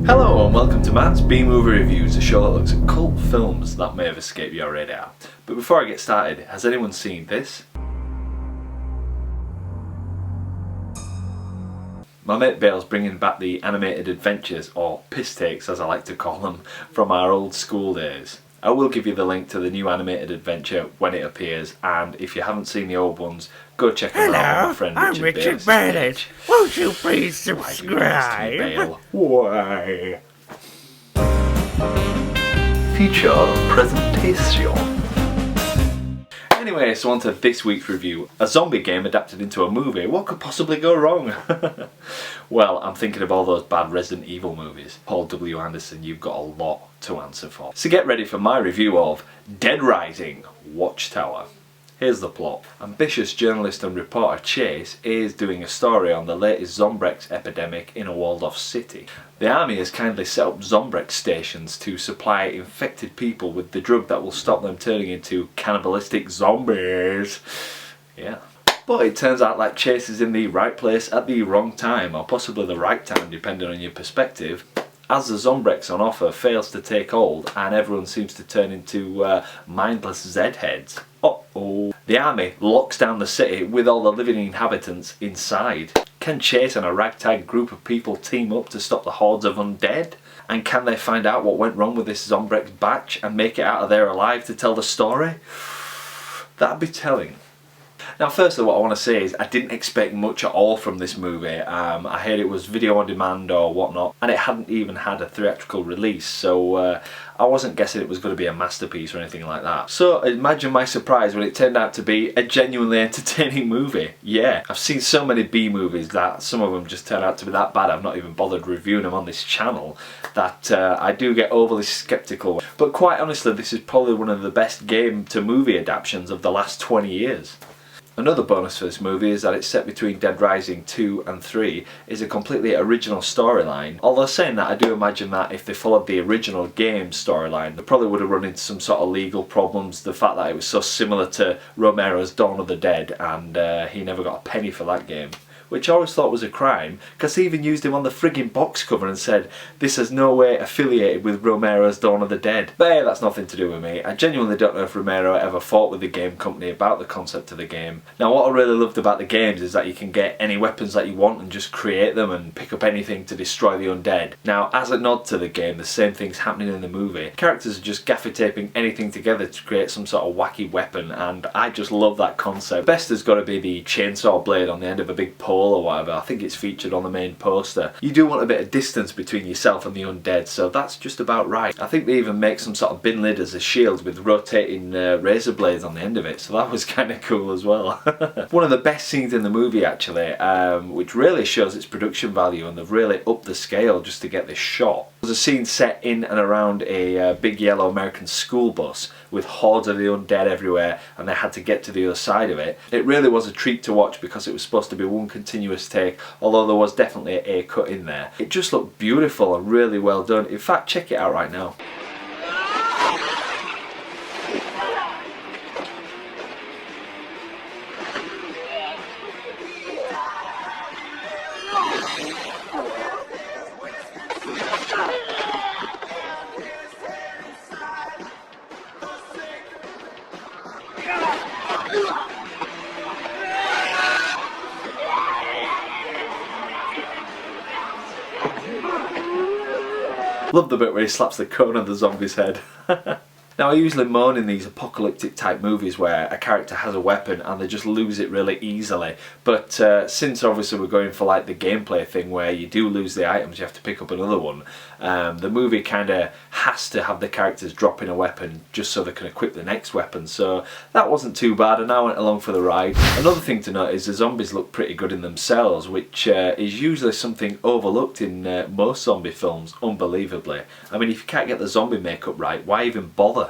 Hello and welcome to Matt's B-Movie Reviews, a show that looks at cult films that may have escaped your radar. But before I get started, has anyone seen this? My mate Bale's bringing back the animated adventures, or piss takes as I like to call them, from our old school days. I will give you the link to the new animated adventure when it appears, and if you haven't seen the old ones, go check them out with my friend Richard. I'm Richard Bennett. Won't you please subscribe? Bale? Why? Feature presentation. Anyway, so on to this week's review. A zombie game adapted into a movie. What could possibly go wrong? Well, I'm thinking of all those bad Resident Evil movies. Paul W. Anderson, you've got a lot to answer for. So get ready for my review of DEADRISING, Watchtower. Here's the plot. Ambitious journalist and reporter Chase is doing a story on the latest ZOMBREX epidemic in a walled-off city. The army has kindly set up ZOMBREX stations to supply infected people with the drug that will stop them turning into cannibalistic zombies. Yeah. But it turns out like Chase is in the right place at the wrong time, or possibly the right time depending on your perspective, as the ZOMBREX on offer fails to take hold and everyone seems to turn into mindless Z-heads. Uh-oh. The army locks down the city with all the living inhabitants inside. Can Chase and a ragtag group of people team up to stop the hordes of undead? And can they find out what went wrong with this ZOMBREX batch and make it out of there alive to tell the story? That'd be telling. Now firstly, what I want to say is I didn't expect much at all from this movie. I heard it was video on demand or whatnot, and it hadn't even had a theatrical release, so I wasn't guessing it was going to be a masterpiece or anything like that. So imagine my surprise when it turned out to be a genuinely entertaining movie. Yeah, I've seen so many B movies that some of them just turn out to be that bad I've not even bothered reviewing them on this channel, that I do get overly sceptical. But quite honestly, this is probably one of the best game to movie adaptations of the last 20 years. Another bonus for this movie is that it's set between DEADRISING 2 and 3 is a completely original storyline. Although saying that, I do imagine that if they followed the original game storyline, they probably would have run into some sort of legal problems. The fact that it was so similar to Romero's Dawn of the Dead, and he never got a penny for that game, which I always thought was a crime, because they even used him on the frigging box cover and said this is no way affiliated with Romero's Dawn of the Dead. But hey, that's nothing to do with me. I genuinely don't know if Romero ever fought with the game company about the concept of the game. Now what I really loved about the games is that you can get any weapons that you want and just create them and pick up anything to destroy the undead. Now as a nod to the game, the same thing's happening in the movie. Characters are just gaffer taping anything together to create some sort of wacky weapon, and I just love that concept. Best has got to be the chainsaw blade on the end of a big pole or whatever. I think it's featured on the main poster. You do want a bit of distance between yourself and the undead, so that's just about right. I think they even make some sort of bin lid as a shield with rotating razor blades on the end of it, so that was kind of cool as well. One of the best scenes in the movie actually, which really shows its production value, and they've really upped the scale just to get this shot. There's a scene set in and around a big yellow American school bus with hordes of the undead everywhere, and they had to get to the other side of it. It really was a treat to watch because it was supposed to be one continuous take, although there was definitely a cut in there. It just looked beautiful and really well done. In fact, check it out right now. Love the bit where he slaps the cone on the zombie's head. Now I usually moan in these apocalyptic type movies where a character has a weapon and they just lose it really easily, but since obviously we're going for like the gameplay thing where you do lose the items, you have to pick up another one, the movie kind of has to have the characters drop in a weapon just so they can equip the next weapon, so that wasn't too bad and I went along for the ride. Another thing to note is the zombies look pretty good in themselves, which is usually something overlooked in most zombie films, unbelievably. I mean, if you can't get the zombie makeup right, why even bother?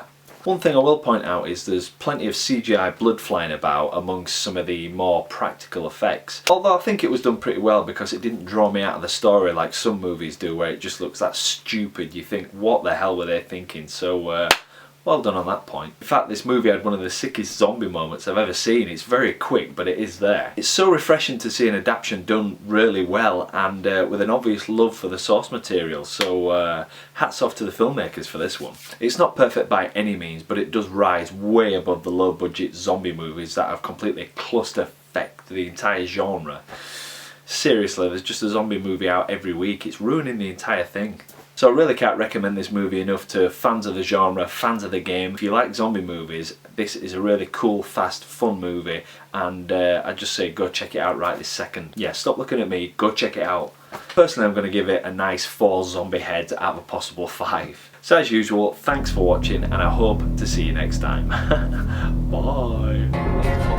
One thing I will point out is there's plenty of CGI blood flying about amongst some of the more practical effects. Although I think it was done pretty well because it didn't draw me out of the story like some movies do where it just looks that stupid. You think, what the hell were they thinking? So Well done on that point. In fact, this movie had one of the sickest zombie moments I've ever seen. It's very quick, but it is there. It's so refreshing to see an adaptation done really well and with an obvious love for the source material, so hats off to the filmmakers for this one. It's not perfect by any means, but it does rise way above the low budget zombie movies that have completely cluster-fecked the entire genre. Seriously, there's just a zombie movie out every week. It's ruining the entire thing. So I really can't recommend this movie enough to fans of the genre, fans of the game. If you like zombie movies, this is a really cool, fast, fun movie, and I just say go check it out right this second. Yeah, stop looking at me, go check it out. Personally, I'm going to give it a nice 4 zombie heads out of a possible 5. So as usual, thanks for watching, and I hope to see you next time. Bye.